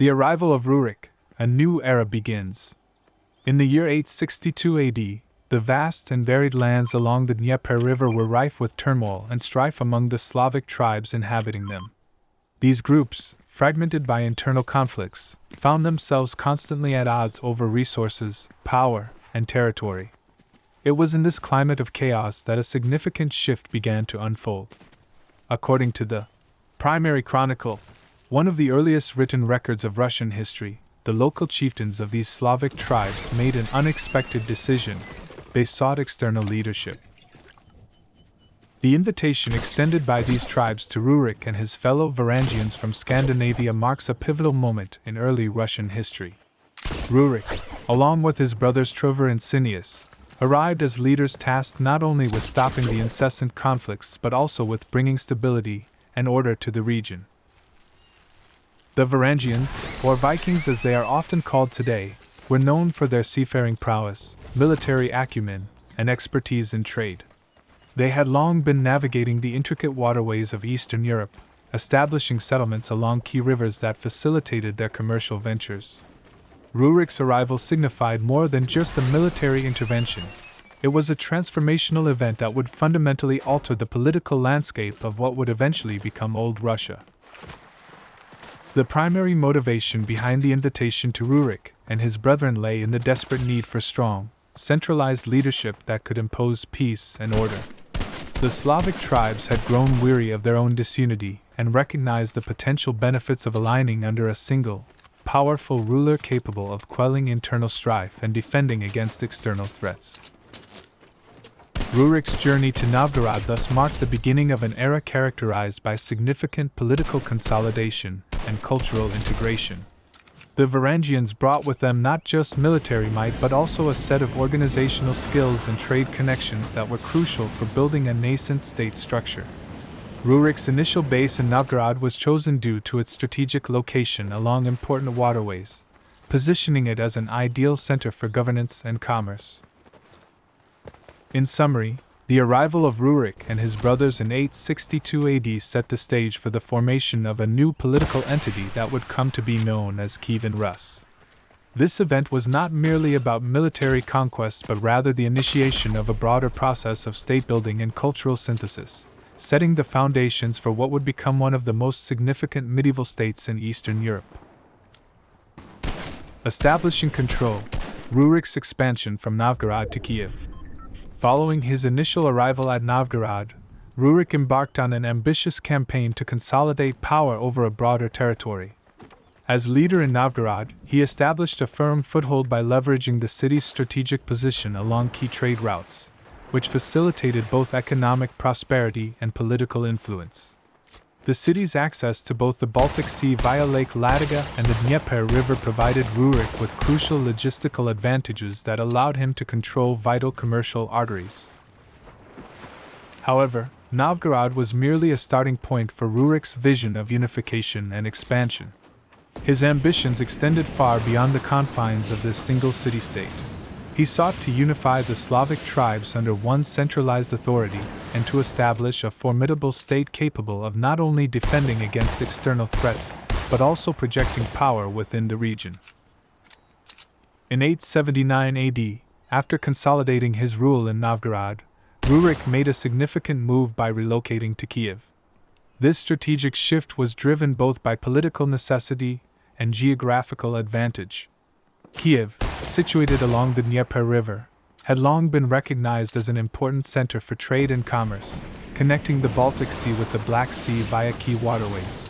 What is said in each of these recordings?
The arrival of Rurik, a new era begins. In the year 862 AD, the vast and varied lands along the Dnieper River were rife with turmoil and strife among the Slavic tribes inhabiting them. These groups, fragmented by internal conflicts, found themselves constantly at odds over resources, power, and territory. It was in this climate of chaos that a significant shift began to unfold. According to the Primary Chronicle, one of the earliest written records of Russian history, the local chieftains of these Slavic tribes made an unexpected decision. They sought external leadership. The invitation extended by these tribes to Rurik and his fellow Varangians from Scandinavia marks a pivotal moment in early Russian history. Rurik, along with his brothers Trover and Cineas, arrived as leaders tasked not only with stopping the incessant conflicts but also with bringing stability and order to the region. The Varangians, or Vikings as they are often called today, were known for their seafaring prowess, military acumen, and expertise in trade. They had long been navigating the intricate waterways of Eastern Europe, establishing settlements along key rivers that facilitated their commercial ventures. Rurik's arrival signified more than just a military intervention. It was a transformational event that would fundamentally alter the political landscape of what would eventually become Old Russia. The primary motivation behind the invitation to Rurik and his brethren lay in the desperate need for strong, centralized leadership that could impose peace and order. The Slavic tribes had grown weary of their own disunity and recognized the potential benefits of aligning under a single, powerful ruler capable of quelling internal strife and defending against external threats. Rurik's journey to Novgorod thus marked the beginning of an era characterized by significant political consolidation and cultural integration. The Varangians brought with them not just military might but also a set of organizational skills and trade connections that were crucial for building a nascent state structure. Rurik's initial base in Novgorod was chosen due to its strategic location along important waterways, positioning it as an ideal center for governance and commerce. In summary, the arrival of Rurik and his brothers in 862 AD set the stage for the formation of a new political entity that would come to be known as Kievan Rus. This event was not merely about military conquest but rather the initiation of a broader process of state-building and cultural synthesis, setting the foundations for what would become one of the most significant medieval states in Eastern Europe. Establishing control, Rurik's expansion from Novgorod to Kiev. Following his initial arrival at Novgorod, Rurik embarked on an ambitious campaign to consolidate power over a broader territory. As leader in Novgorod, he established a firm foothold by leveraging the city's strategic position along key trade routes, which facilitated both economic prosperity and political influence. The city's access to both the Baltic Sea via Lake Ladoga and the Dnieper River provided Rurik with crucial logistical advantages that allowed him to control vital commercial arteries. However, Novgorod was merely a starting point for Rurik's vision of unification and expansion. His ambitions extended far beyond the confines of this single city-state. He sought to unify the Slavic tribes under one centralized authority and to establish a formidable state capable of not only defending against external threats, but also projecting power within the region. In 879 AD, after consolidating his rule in Novgorod, Rurik made a significant move by relocating to Kiev. This strategic shift was driven both by political necessity and geographical advantage. Kiev, situated along the Dnieper River, had long been recognized as an important center for trade and commerce, connecting the Baltic Sea with the Black Sea via key waterways.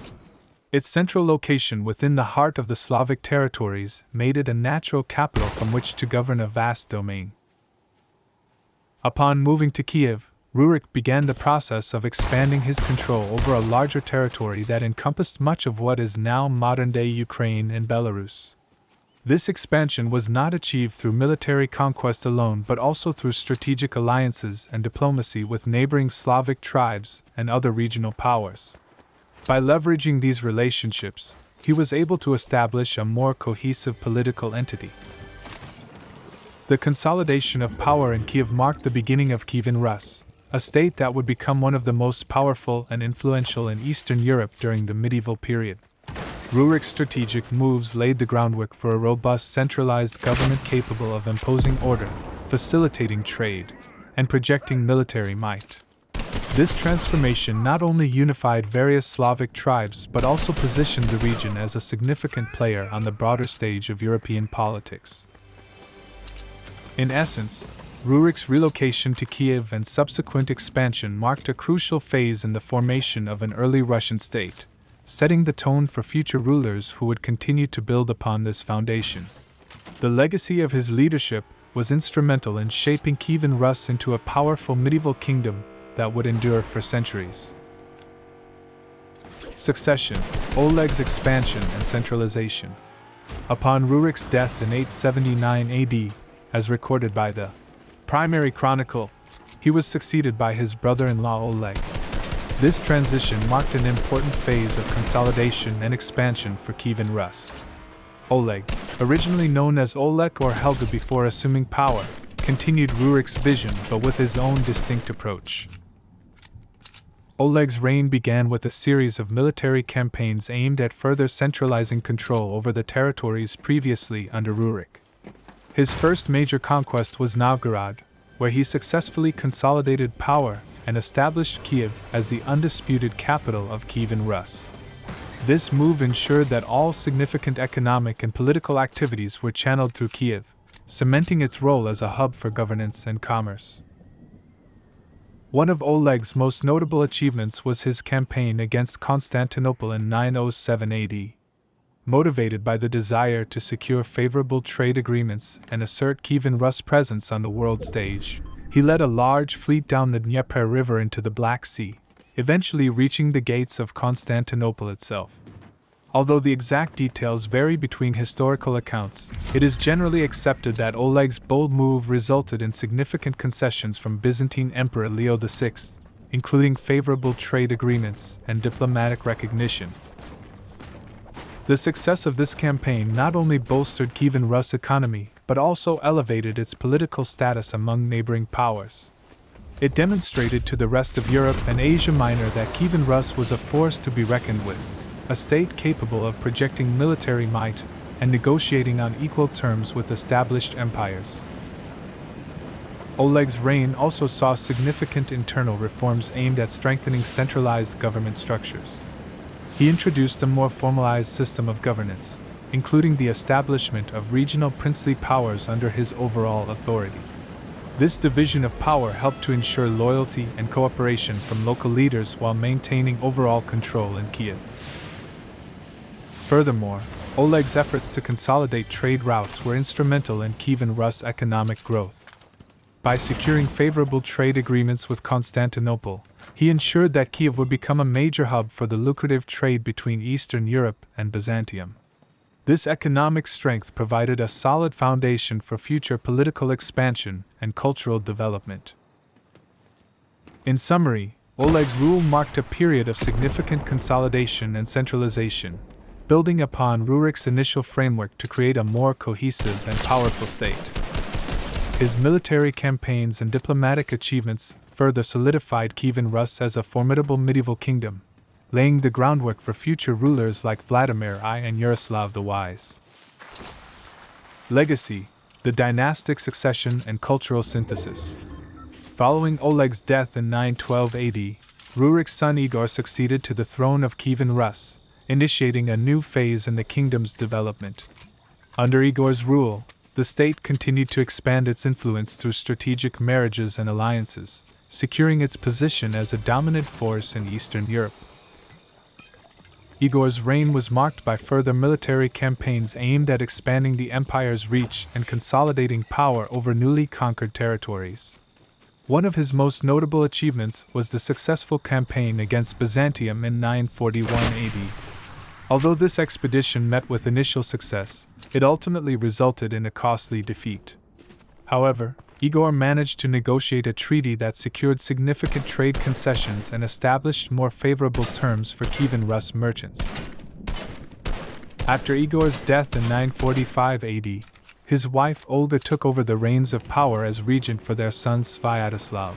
Its central location within the heart of the Slavic territories made it a natural capital from which to govern a vast domain. Upon moving to Kiev, Rurik began the process of expanding his control over a larger territory that encompassed much of what is now modern-day Ukraine and Belarus. This expansion was not achieved through military conquest alone but also through strategic alliances and diplomacy with neighboring Slavic tribes and other regional powers. By leveraging these relationships, he was able to establish a more cohesive political entity. The consolidation of power in Kiev marked the beginning of Kievan Rus, a state that would become one of the most powerful and influential in Eastern Europe during the medieval period. Rurik's strategic moves laid the groundwork for a robust centralized government capable of imposing order, facilitating trade, and projecting military might. This transformation not only unified various Slavic tribes but also positioned the region as a significant player on the broader stage of European politics. In essence, Rurik's relocation to Kiev and subsequent expansion marked a crucial phase in the formation of an early Russian state, setting the tone for future rulers who would continue to build upon this foundation. The legacy of his leadership was instrumental in shaping Kievan Rus into a powerful medieval kingdom that would endure for centuries. Succession, Oleg's expansion and centralization. Upon Rurik's death in 879 AD, as recorded by the Primary Chronicle, he was succeeded by his brother-in-law Oleg. This transition marked an important phase of consolidation and expansion for Kievan Rus. Oleg, originally known as Oleg or Helga before assuming power, continued Rurik's vision but with his own distinct approach. Oleg's reign began with a series of military campaigns aimed at further centralizing control over the territories previously under Rurik. His first major conquest was Novgorod, where he successfully consolidated power and established Kiev as the undisputed capital of Kievan Rus. This move ensured that all significant economic and political activities were channeled through Kiev, cementing its role as a hub for governance and commerce. One of Oleg's most notable achievements was his campaign against Constantinople in 907 AD. Motivated by the desire to secure favorable trade agreements and assert Kievan Rus' presence on the world stage, he led a large fleet down the Dnieper River into the Black Sea, eventually reaching the gates of Constantinople itself. Although the exact details vary between historical accounts, it is generally accepted that Oleg's bold move resulted in significant concessions from Byzantine Emperor Leo VI, including favorable trade agreements and diplomatic recognition. The success of this campaign not only bolstered Kievan Rus' economy, but also elevated its political status among neighboring powers. It demonstrated to the rest of Europe and Asia Minor that Kievan Rus was a force to be reckoned with, a state capable of projecting military might and negotiating on equal terms with established empires. Oleg's reign also saw significant internal reforms aimed at strengthening centralized government structures. He introduced a more formalized system of governance, including the establishment of regional princely powers under his overall authority. This division of power helped to ensure loyalty and cooperation from local leaders while maintaining overall control in Kiev. Furthermore, Oleg's efforts to consolidate trade routes were instrumental in Kievan Rus' economic growth. By securing favorable trade agreements with Constantinople, he ensured that Kiev would become a major hub for the lucrative trade between Eastern Europe and Byzantium. This economic strength provided a solid foundation for future political expansion and cultural development. In summary, Oleg's rule marked a period of significant consolidation and centralization, building upon Rurik's initial framework to create a more cohesive and powerful state. His military campaigns and diplomatic achievements further solidified Kievan Rus as a formidable medieval kingdom, laying the groundwork for future rulers like Vladimir I and Yaroslav the Wise. Legacy, the dynastic succession and cultural synthesis. Following Oleg's death in 912 AD, Rurik's son Igor succeeded to the throne of Kievan Rus, initiating a new phase in the kingdom's development. Under Igor's rule, the state continued to expand its influence through strategic marriages and alliances, securing its position as a dominant force in Eastern Europe. Igor's reign was marked by further military campaigns aimed at expanding the empire's reach and consolidating power over newly conquered territories. One of his most notable achievements was the successful campaign against Byzantium in 941 AD. Although this expedition met with initial success, it ultimately resulted in a costly defeat. However, Igor managed to negotiate a treaty that secured significant trade concessions and established more favorable terms for Kievan Rus merchants. After Igor's death in 945 AD, his wife Olga took over the reins of power as regent for their son Sviatoslav.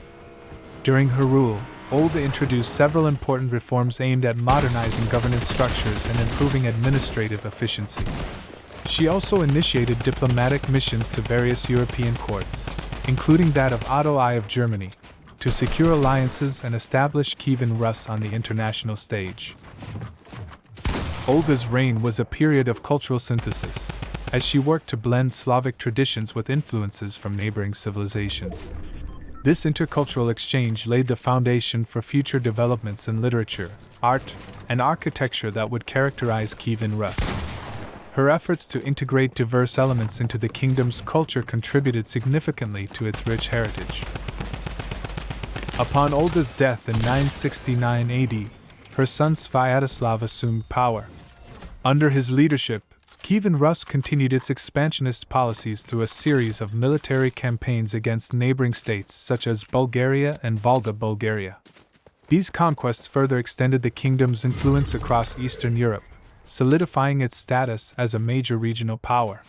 During her rule, Olga introduced several important reforms aimed at modernizing governance structures and improving administrative efficiency. She also initiated diplomatic missions to various European courts, including that of Otto I of Germany, to secure alliances and establish Kievan Rus on the international stage. Olga's reign was a period of cultural synthesis, as she worked to blend Slavic traditions with influences from neighboring civilizations. This intercultural exchange laid the foundation for future developments in literature, art, and architecture that would characterize Kievan Rus. Her efforts to integrate diverse elements into the kingdom's culture contributed significantly to its rich heritage. Upon Olga's death in 969 AD, her son Sviatoslav assumed power. Under his leadership, Kievan Rus continued its expansionist policies through a series of military campaigns against neighboring states such as Bulgaria and Volga Bulgaria. These conquests further extended the kingdom's influence across Eastern Europe, solidifying its status as a major regional power.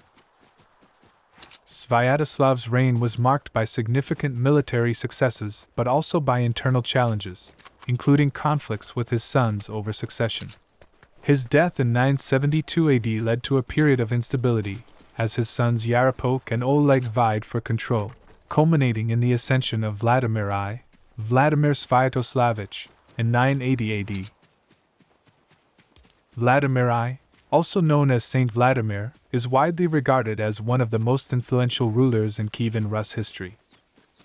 Sviatoslav's reign was marked by significant military successes but also by internal challenges, including conflicts with his sons over succession. His death in 972 AD led to a period of instability, as his sons Yaropolk and Oleg vied for control, culminating in the ascension of Vladimir I, Vladimir Sviatoslavich, in 980 AD. Vladimir I, also known as Saint Vladimir, is widely regarded as one of the most influential rulers in Kievan Rus history.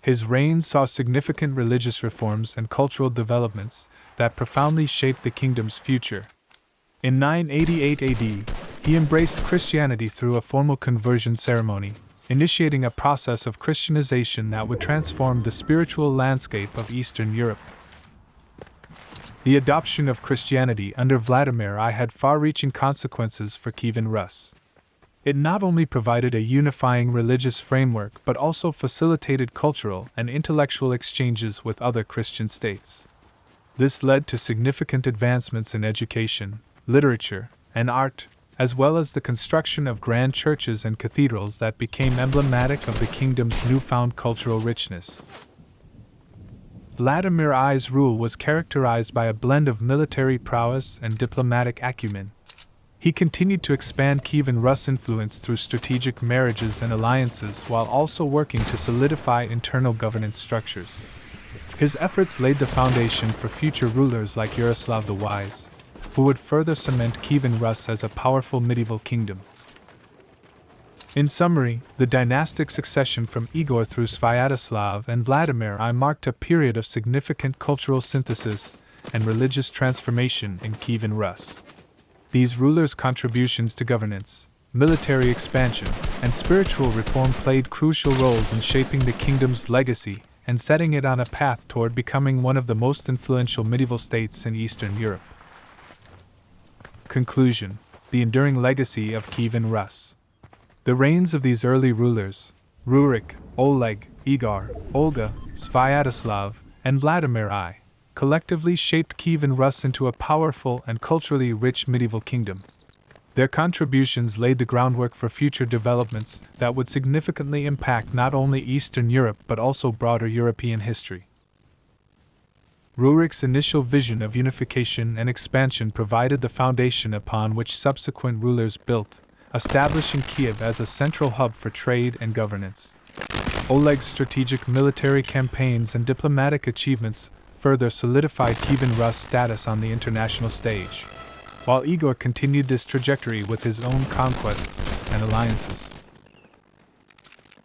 His reign saw significant religious reforms and cultural developments that profoundly shaped the kingdom's future. In 988 AD, he embraced Christianity through a formal conversion ceremony, initiating a process of Christianization that would transform the spiritual landscape of Eastern Europe. The adoption of Christianity under Vladimir I had far-reaching consequences for Kievan Rus. It not only provided a unifying religious framework but also facilitated cultural and intellectual exchanges with other Christian states. This led to significant advancements in education, literature, and art, as well as the construction of grand churches and cathedrals that became emblematic of the kingdom's newfound cultural richness. Vladimir I's rule was characterized by a blend of military prowess and diplomatic acumen. He continued to expand Kievan Rus' influence through strategic marriages and alliances while also working to solidify internal governance structures. His efforts laid the foundation for future rulers like Yaroslav the Wise, who would further cement Kievan Rus as a powerful medieval kingdom. In summary, the dynastic succession from Igor through Sviatoslav and Vladimir I marked a period of significant cultural synthesis and religious transformation in Kievan Rus. These rulers' contributions to governance, military expansion, and spiritual reform played crucial roles in shaping the kingdom's legacy and setting it on a path toward becoming one of the most influential medieval states in Eastern Europe. Conclusion: the enduring legacy of Kievan Rus. The reigns of these early rulers, Rurik, Oleg, Igor, Olga, Sviatoslav, and Vladimir I, collectively shaped Kievan Rus into a powerful and culturally rich medieval kingdom. Their contributions laid the groundwork for future developments that would significantly impact not only Eastern Europe but also broader European history. Rurik's initial vision of unification and expansion provided the foundation upon which subsequent rulers built, establishing Kiev as a central hub for trade and governance. Oleg's strategic military campaigns and diplomatic achievements further solidified Kievan Rus' status on the international stage, while Igor continued this trajectory with his own conquests and alliances.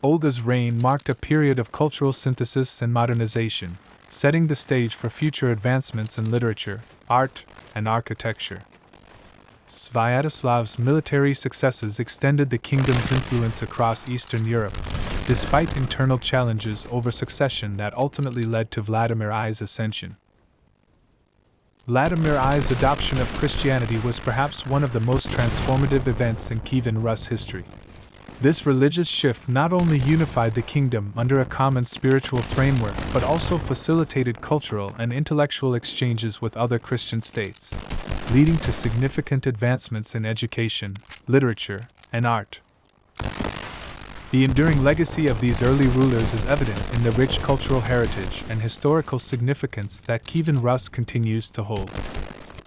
Olga's reign marked a period of cultural synthesis and modernization, setting the stage for future advancements in literature, art, and architecture. Sviatoslav's military successes extended the kingdom's influence across Eastern Europe, despite internal challenges over succession that ultimately led to Vladimir I's ascension. Vladimir I's adoption of Christianity was perhaps one of the most transformative events in Kievan Rus' history. This religious shift not only unified the kingdom under a common spiritual framework but also facilitated cultural and intellectual exchanges with other Christian states, leading to significant advancements in education, literature, and art. The enduring legacy of these early rulers is evident in the rich cultural heritage and historical significance that Kievan Rus continues to hold.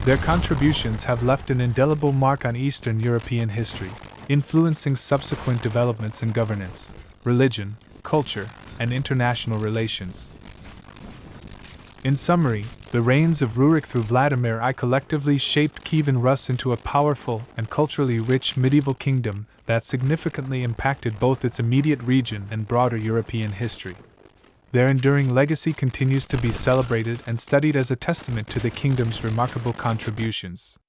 Their contributions have left an indelible mark on Eastern European history, influencing subsequent developments in governance, religion, culture, and international relations. In summary, the reigns of Rurik through Vladimir I collectively shaped Kievan Rus into a powerful and culturally rich medieval kingdom that significantly impacted both its immediate region and broader European history. Their enduring legacy continues to be celebrated and studied as a testament to the kingdom's remarkable contributions.